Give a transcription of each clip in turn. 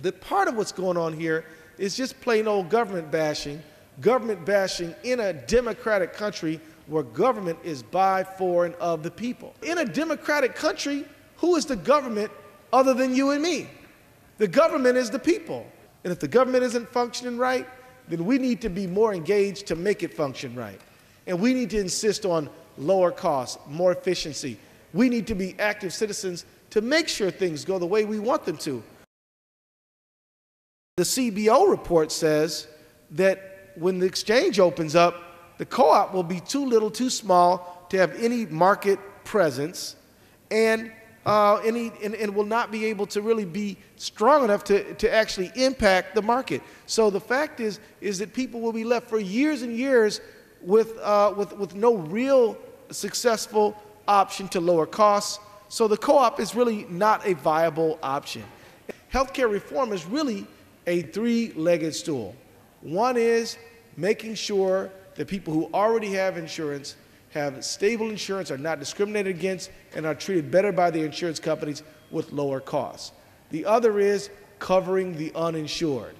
that part of what's going on here is just plain old government bashing in a democratic country where government is by, for, and of the people. In a democratic country, who is the government other than you and me? The government is the people. And if the government isn't functioning right, then we need to be more engaged to make it function right. And we need to insist on lower costs, more efficiency. We need to be active citizens to make sure things go the way we want them to. The CBO report says that when the exchange opens up, the co-op will be too little, too small to have any market presence, and will not be able to really be strong enough to actually impact the market. So the fact is that people will be left for years and years with no real successful option to lower costs. So the co-op is really not a viable option. Healthcare reform is really a three-legged stool. One is making sure that people who already have insurance have stable insurance, are not discriminated against, and are treated better by the insurance companies with lower costs. The other is covering the uninsured.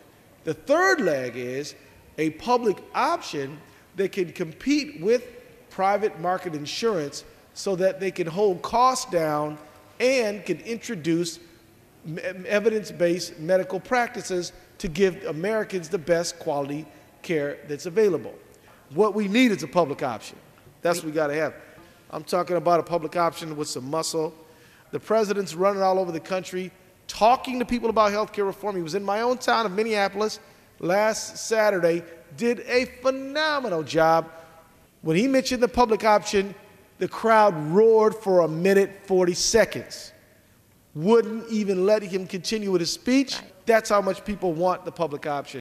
The third leg is a public option that can compete with private market insurance so that they can hold costs down and can introduce evidence-based medical practices to give Americans the best quality care that's available. What we need is a public option. That's what we got to have. I'm talking about a public option with some muscle. The president's running all over the country talking to people about health care reform. He was in my own town of Minneapolis last Saturday, did a phenomenal job. When he mentioned the public option, the crowd roared for 1 minute 40 seconds. Wouldn't even let him continue with his speech. That's how much people want the public option.